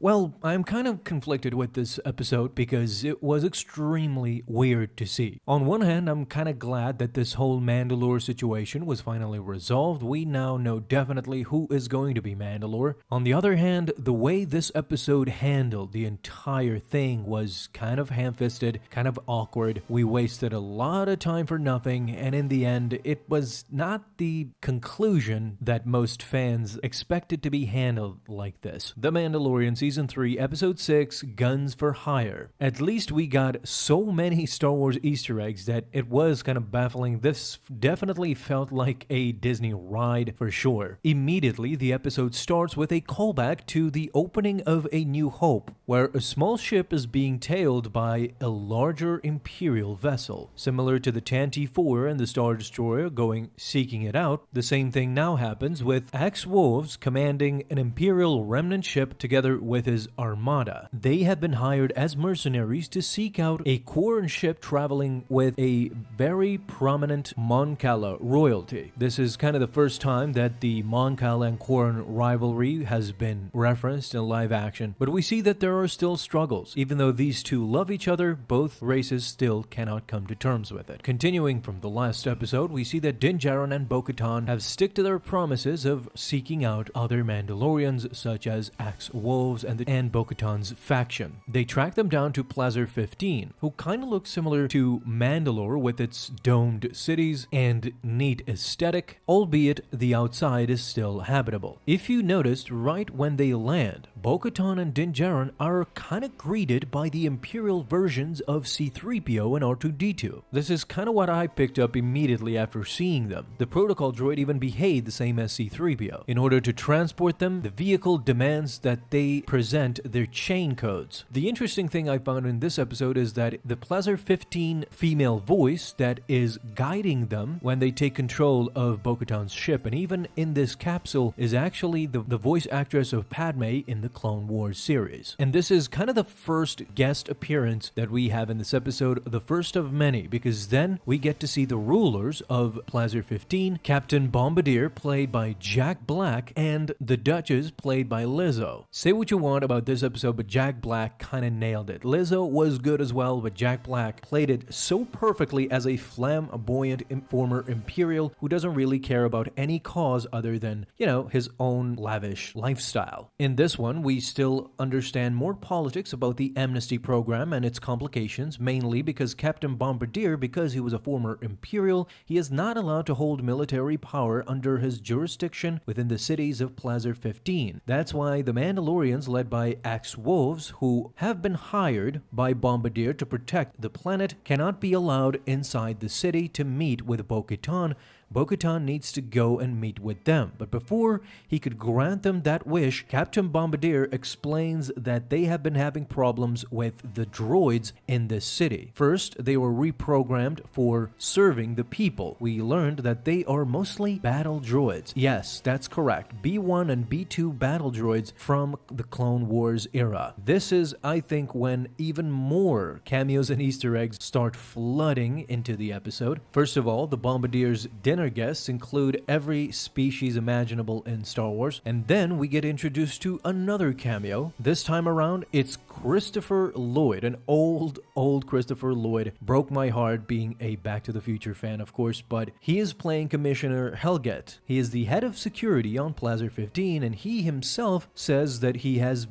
Well, I'm kind of conflicted with this episode because it was extremely weird to see. On one hand, I'm kind of glad that this whole Mandalore situation was finally resolved. We now know definitely who is going to be Mandalore. On the other hand, the way this episode handled the entire thing was kind of ham-fisted, kind of awkward. We wasted a lot of time for nothing, and in the end, it was not the conclusion that most fans expected to be handled like this. The Mandalorian Season 3, Episode 6, Guns for Hire. At least we got so many Star Wars Easter eggs that it was kind of baffling. This definitely felt like a Disney ride for sure. Immediately, the episode starts with a callback to the opening of A New Hope, where a small ship is being tailed by a larger Imperial vessel. Similar to the Tantive 4 and the Star Destroyer seeking it out, the same thing now happens with Axe Woves commanding an Imperial remnant ship together with his armada. They have been hired as mercenaries to seek out a Quarren ship traveling with a very prominent Mon Cala royalty. This is kind of the first time that the Mon Cala and Quarren rivalry has been referenced in live action, but we see that there are still struggles. Even though these two love each other, both races still cannot come to terms with it. Continuing from the last episode, we see that Din Djarin and Bo-Katan have stick to their promises of seeking out other Mandalorians such as Axe Woves and Bo-Katan's faction. They track them down to Plaza 15, who kind of looks similar to Mandalore with its domed cities and neat aesthetic, albeit the outside is still habitable. If you noticed, right when they land, Bo-Katan and Din Djarin are kind of greeted by the Imperial versions of C-3PO and R2-D2. This is kind of what I picked up immediately after seeing them. The protocol droid even behaved the same as C-3PO. In order to transport them, the vehicle demands that they present their chain codes. The interesting thing I found in this episode is that the Plaza 15 female voice that is guiding them when they take control of Bo-Katan's ship, and even in this capsule, is actually the voice actress of Padme in the Clone Wars series. And this is kind of the first guest appearance that we have in this episode, the first of many, because then we get to see the rulers of Plaza 15, Captain Bombardier, played by Jack Black, and the Duchess, played by Lizzo. Say what you want about this episode, but Jack Black kind of nailed it. Lizzo was good as well, but Jack Black played it so perfectly as a flamboyant former Imperial who doesn't really care about any cause other than, his own lavish lifestyle. In this one, we still understand more politics about the amnesty program and its complications, mainly because Captain Bombardier, because he was a former Imperial, he is not allowed to hold military power under his jurisdiction within the cities of Plaza 15. That's why the Mandalorians, led by Axe Woves, who have been hired by Bombardier to protect the planet, cannot be allowed inside the city to meet with Bo-Katan. Bo-Katan needs to go and meet with them. But before he could grant them that wish, Captain Bombardier explains that they have been having problems with the droids in this city. First, they were reprogrammed for serving the people. We learned that they are mostly battle droids. Yes, that's correct. B1 and B2 battle droids from the Clone Wars era. This is, I think, when even more cameos and Easter eggs start flooding into the episode. First of all, the Bombardier's dinner guests include every species imaginable in Star Wars, and then we get introduced to another cameo. This time around, it's Christopher Lloyd, an old Christopher Lloyd. Broke my heart being a Back to the Future fan, of course, but he is playing Commissioner Helget. He is the head of security on Plaza 15, and he himself says that he has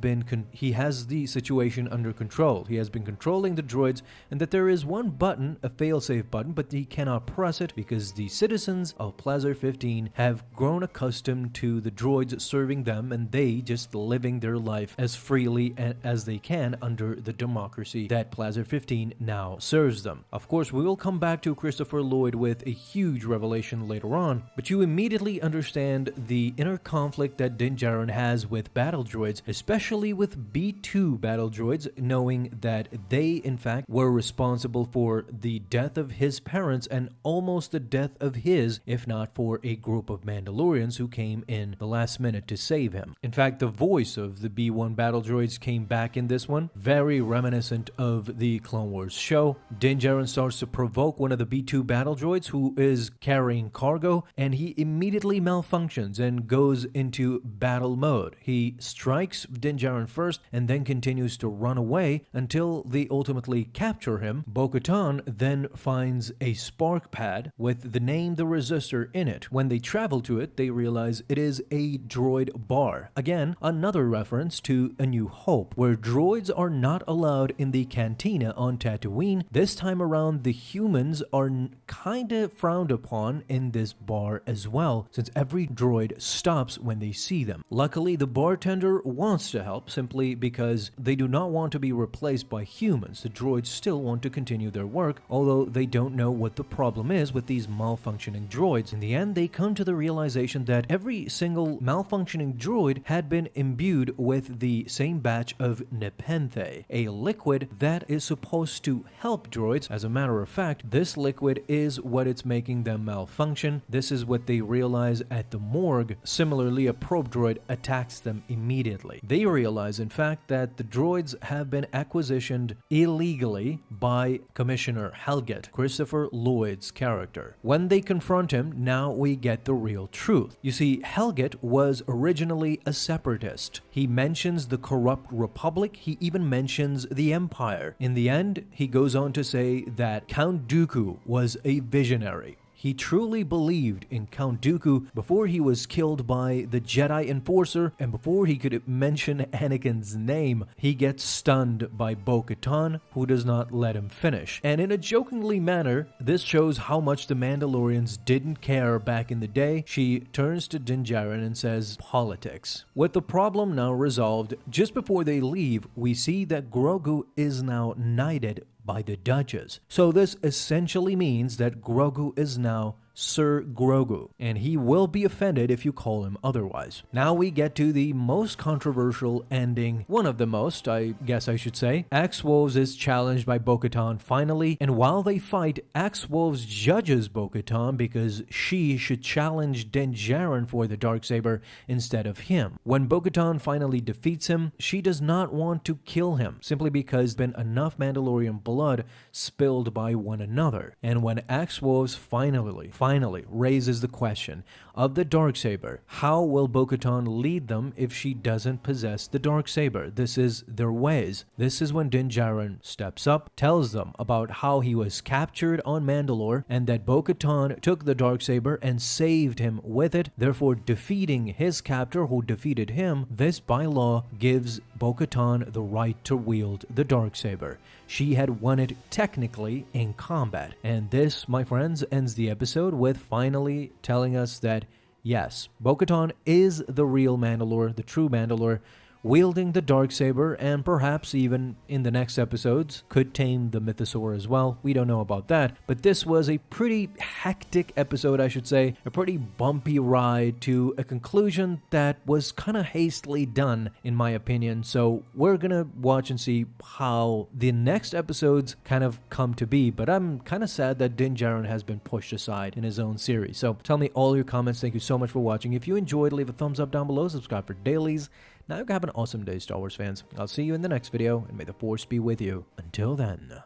the situation under control. He has been controlling the droids, and that there is one button, a failsafe button, but he cannot press it because the citizens of Plaza 15 have grown accustomed to the droids serving them, and they just living their life as freely as they can under the democracy that Plaza 15 now serves them. Of course, we will come back to Christopher Lloyd with a huge revelation later on, but you immediately understand the inner conflict that Din Djarin has with battle droids, especially with B2 battle droids, knowing that they in fact were responsible for the death of his parents and almost the death of his, if not for a group of Mandalorians who came in the last minute to save him. In fact, the voice of the B1 battle droids came back in this this one, very reminiscent of the Clone Wars show. Din Djarin starts to provoke one of the B-2 battle droids who is carrying cargo, and he immediately malfunctions and goes into battle mode. He strikes Din Djarin first and then continues to run away until they ultimately capture him. Bo-Katan then finds a spark pad with the name The Resistor in it. When they travel to it, they realize it is a droid bar. Again, another reference to A New Hope, where droids are not allowed in the cantina on Tatooine. This time around, the humans are kinda frowned upon in this bar as well, since every droid stops when they see them. Luckily, the bartender wants to help simply because they do not want to be replaced by humans. The droids still want to continue their work, although they don't know what the problem is with these malfunctioning droids. In the end, they come to the realization that every single malfunctioning droid had been imbued with the same batch of nepenthe, a liquid that is supposed to help droids. As a matter of fact, this liquid is what it's making them malfunction. This is what they realize at the morgue. Similarly, a probe droid attacks them immediately. They realize, in fact, that the droids have been acquisitioned illegally by Commissioner Helget, Christopher Lloyd's character. When they confront him, now we get the real truth. You see, Helget was originally a separatist. He mentions the corrupt Republic. He even mentions the Empire. In the end, he goes on to say that Count Dooku was a visionary. He truly believed in Count Dooku before he was killed by the Jedi Enforcer, and before he could mention Anakin's name, he gets stunned by Bo-Katan, who does not let him finish. And in a jokingly manner, this shows how much the Mandalorians didn't care back in the day. She turns to Din Djarin and says, politics. With the problem now resolved, just before they leave, we see that Grogu is now knighted by the Duchess. So this essentially means that Grogu is now Sir Grogu, and he will be offended if you call him otherwise. Now we get to the most controversial ending, one of the most, I guess I should say. Axe-Woves is challenged by Bo-Katan finally, and while they fight, Axe-Woves judges Bo-Katan because she should challenge Din Djarin for the Darksaber instead of him. When Bo-Katan finally defeats him, she does not want to kill him, simply because there's been enough Mandalorian blood spilled by one another. And when Axe-Woves finally raises the question of the Darksaber, how will Bo-Katan lead them if she doesn't possess the Darksaber? This is their ways. This is when Din Djarin steps up, tells them about how he was captured on Mandalore and that Bo-Katan took the Darksaber and saved him with it, therefore defeating his captor who defeated him. This by law gives Bo-Katan the right to wield the Darksaber. She had won it technically in combat. And this, my friends, ends the episode with finally telling us that yes, Bo-Katan is the real Mandalore, the true Mandalore, wielding the Darksaber, and perhaps even in the next episodes could tame the Mythosaur as well. We don't know about that, but this was a pretty hectic episode, I should say, a pretty bumpy ride to a conclusion that was kind of hastily done, in my opinion. So we're gonna watch and see how the next episodes kind of come to be, but I'm kind of sad that Din Djarin has been pushed aside in his own series. So tell me all your comments. Thank you so much for watching. If you enjoyed, leave a thumbs up down below, subscribe for dailies. Now have an awesome day, Star Wars fans. I'll see you in the next video, and may the Force be with you. Until then.